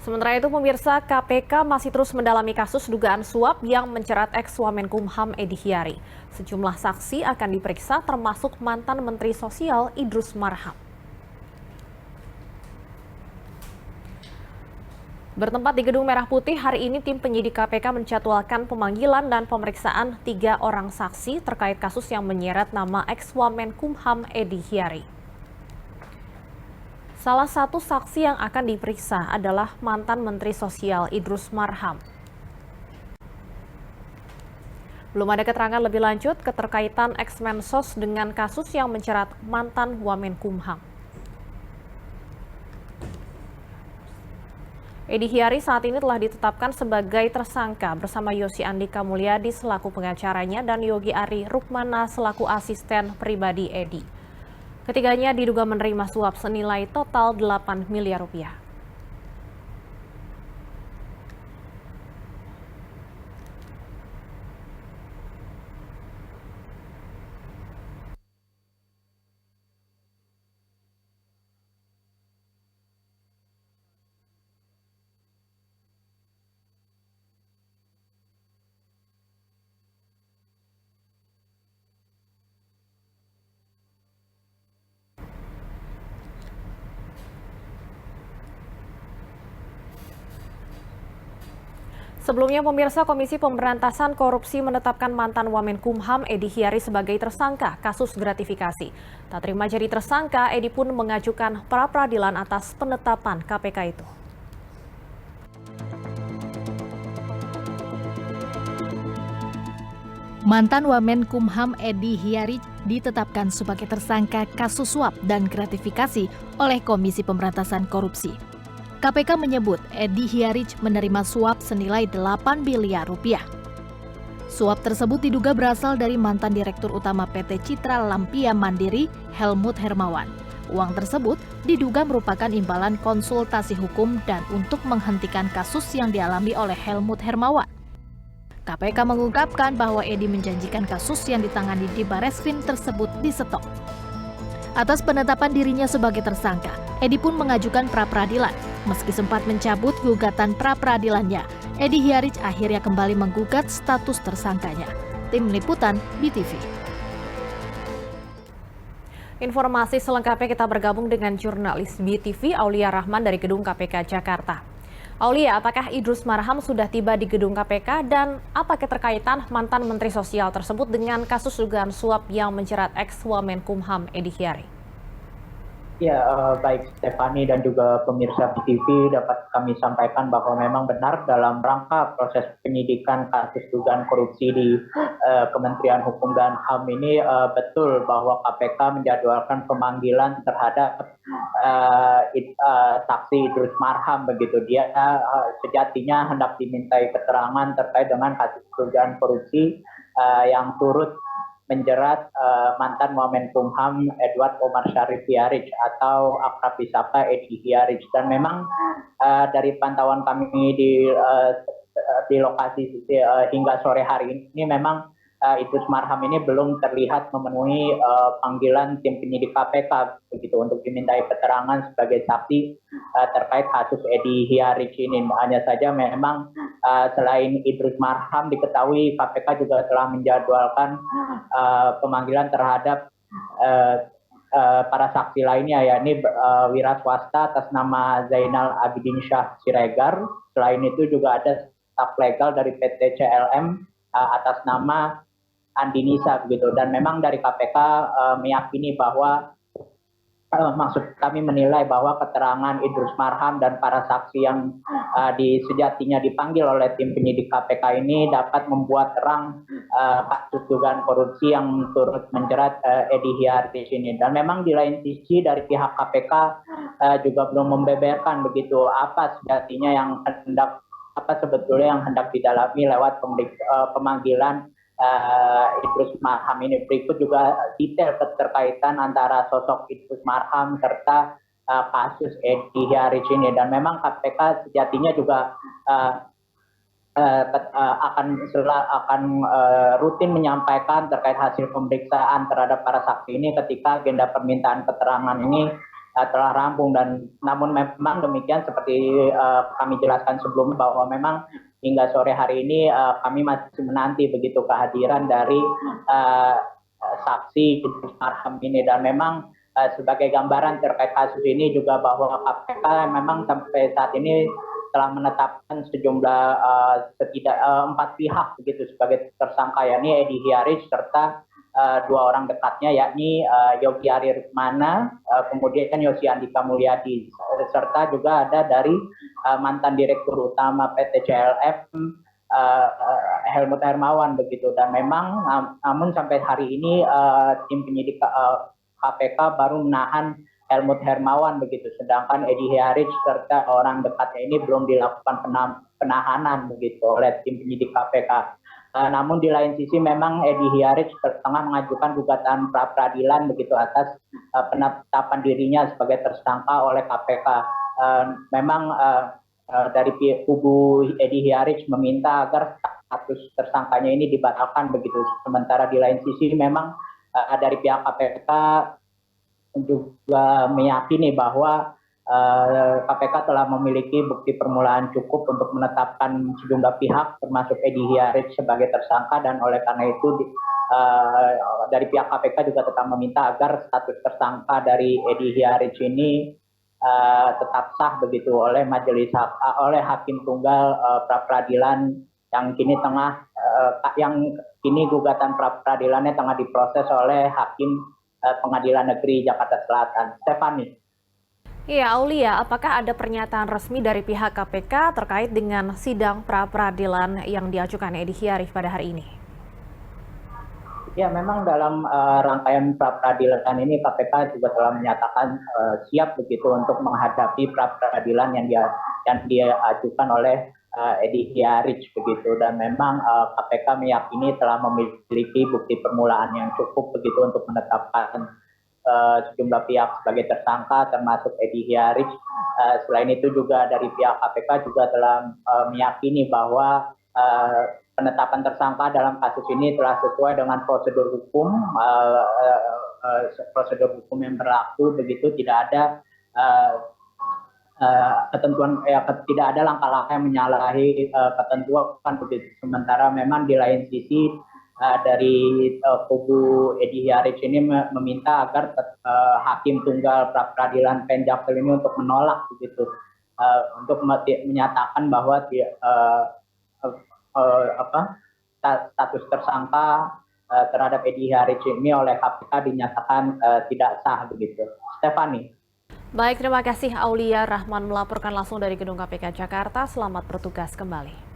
Sementara itu, pemirsa, KPK masih terus mendalami kasus dugaan suap yang menjerat ex-Wamenkumham Edi Hiari. Sejumlah saksi akan diperiksa termasuk mantan Menteri Sosial Idrus Marham. Bertempat di Gedung Merah Putih, hari ini tim penyidik KPK menjadwalkan pemanggilan dan pemeriksaan 3 orang saksi terkait kasus yang menyeret nama ex-Wamenkumham Edi Hiari. Salah satu saksi yang akan diperiksa adalah mantan Menteri Sosial Idrus Marham. Belum ada keterangan lebih lanjut keterkaitan ex-Mensos dengan kasus yang menjerat mantan Wamenkumham. Edi Hiari saat ini telah ditetapkan sebagai tersangka bersama Yosi Andika Mulyadi selaku pengacaranya dan Yogi Ari Rukmana selaku asisten pribadi Edi. Ketiganya diduga menerima suap senilai total 8 miliar rupiah. Sebelumnya, pemirsa, Komisi Pemberantasan Korupsi menetapkan mantan Wamenkumham Edi Hiari sebagai tersangka kasus gratifikasi. Tak terima jadi tersangka, Edi pun mengajukan pra-peradilan atas penetapan KPK itu. Mantan Wamenkumham Edi Hiari ditetapkan sebagai tersangka kasus suap dan gratifikasi oleh Komisi Pemberantasan Korupsi. KPK menyebut Edi Hiari menerima suap senilai 8 miliar rupiah. Suap tersebut diduga berasal dari mantan Direktur Utama PT Citra Lampia Mandiri, Helmut Hermawan. Uang tersebut diduga merupakan imbalan konsultasi hukum dan untuk menghentikan kasus yang dialami oleh Helmut Hermawan. KPK mengungkapkan bahwa Edi menjanjikan kasus yang ditangani di Bareskrim tersebut disetop. Atas penetapan dirinya sebagai tersangka, Edi pun mengajukan pra-peradilan. Meski sempat mencabut gugatan pra-peradilannya, Edi Hiari akhirnya kembali menggugat status tersangkanya. Tim Liputan BTV. Informasi selengkapnya kita bergabung dengan jurnalis BTV Aulia Rahman dari Gedung KPK Jakarta. Aulia, apakah Idrus Marham sudah tiba di Gedung KPK dan apa keterkaitan mantan Menteri Sosial tersebut dengan kasus dugaan suap yang menjerat ex-Wamenkumham Edi Hiari? Ya, baik Stefani dan juga pemirsa BTV, dapat kami sampaikan bahwa memang benar dalam rangka proses penyidikan kasus dugaan korupsi di Kementerian Hukum dan HAM ini betul bahwa KPK menjadwalkan pemanggilan terhadap saksi Idrus Marham begitu. Dia sejatinya hendak dimintai keterangan terkait dengan kasus dugaan korupsi yang turut menjerat mantan Wamenkumham Edward Omar Syarif Hiaric atau akrab disapa Edi Hiaric. Dan memang dari pantauan kami di lokasi hingga sore hari ini memang Idrus Marham ini belum terlihat memenuhi panggilan tim penyidik KPK begitu untuk dimintai keterangan sebagai saksi terkait kasus Edi Hiaric ini. Hanya saja memang selain Idrus Marham diketahui KPK juga telah menjadwalkan pemanggilan terhadap para saksi lainnya, yakni wira swasta atas nama Zainal Abidin Syah Siregar. Selain itu juga ada staf legal dari PT CLM atas nama Andinisa begitu. Dan memang dari KPK meyakini bahwa maksud kami menilai bahwa keterangan Idrus Marham dan para saksi yang sejatinya dipanggil oleh tim penyidik KPK ini dapat membuat terang kasus dugaan korupsi yang turut menjerat Edi Hiaric ini. Dan memang di lain sisi dari pihak KPK juga belum membeberkan begitu apa sejatinya yang sebetulnya yang hendak didalami lewat pemanggilan Idrus Marham ini. Berikut juga detail keterkaitan antara sosok Idrus Marham serta kasus Edi Hiaric ini. Dan memang KPK sejatinya juga akan rutin menyampaikan terkait hasil pemeriksaan terhadap para saksi ini ketika agenda permintaan keterangan ini telah rampung, dan namun memang demikian seperti kami jelaskan sebelumnya bahwa memang hingga sore hari ini kami masih menanti begitu kehadiran dari saksi Marham ini, dan memang sebagai gambaran terkait kasus ini juga bahwa KPK memang sampai saat ini telah menetapkan sejumlah setidak 4 pihak begitu sebagai tersangka, yakni Edi Hiaric serta 2 orang dekatnya, yakni Yogi Ari Rukmana, kemudian Yosi Andika Mulyadi, serta juga ada dari mantan Direktur Utama PT CLF Helmut Hermawan begitu. Dan memang namun sampai hari ini tim penyidik KPK baru menahan Helmut Hermawan begitu, sedangkan Edi Hiaric serta orang dekatnya ini belum dilakukan penahanan begitu oleh tim penyidik KPK. Namun di lain sisi memang Edi Hiaric tengah mengajukan gugatan pra peradilan begitu atas penetapan dirinya sebagai tersangka oleh KPK. Memang dari kubu Edi Hiaric meminta agar status tersangkanya ini dibatalkan begitu. Sementara di lain sisi memang dari pihak KPK juga meyakini bahwa KPK telah memiliki bukti permulaan cukup untuk menetapkan sejumlah pihak termasuk Edi Hiaric sebagai tersangka, dan oleh karena itu dari pihak KPK juga tetap meminta agar status tersangka dari Edi Hiaric ini tetap sah begitu oleh oleh hakim tunggal pra peradilan yang kini gugatan pra peradilannya tengah diproses oleh hakim Pengadilan Negeri Jakarta Selatan. Stephanie. Iya, Aulia, apakah ada pernyataan resmi dari pihak KPK terkait dengan sidang pra-peradilan yang diajukan Edi Hiaric pada hari ini? Ya, memang dalam rangkaian pra-peradilan ini KPK juga telah menyatakan siap begitu untuk menghadapi pra-peradilan yang diajukan oleh Edi Hiaric begitu, dan memang KPK meyakini telah memiliki bukti permulaan yang cukup begitu untuk menetapkan sejumlah pihak sebagai tersangka termasuk Edi Hiaric. Selain itu juga dari pihak KPK juga telah meyakini bahwa penetapan tersangka dalam kasus ini telah sesuai dengan prosedur hukum yang berlaku begitu, tidak ada ketentuan tidak ada langkah-langkah yang menyalahi ketentuan begitu. Sementara memang di lain sisi dari kubu Edi Hiaric ini meminta agar hakim tunggal pra peradilan PN Jaksel ini untuk menolak begitu, untuk menyatakan bahwa status tersangka terhadap Edi Hiaric ini oleh KPK dinyatakan tidak sah begitu. Stephanie. Baik, terima kasih Aulia Rahman melaporkan langsung dari Gedung KPK Jakarta. Selamat bertugas kembali.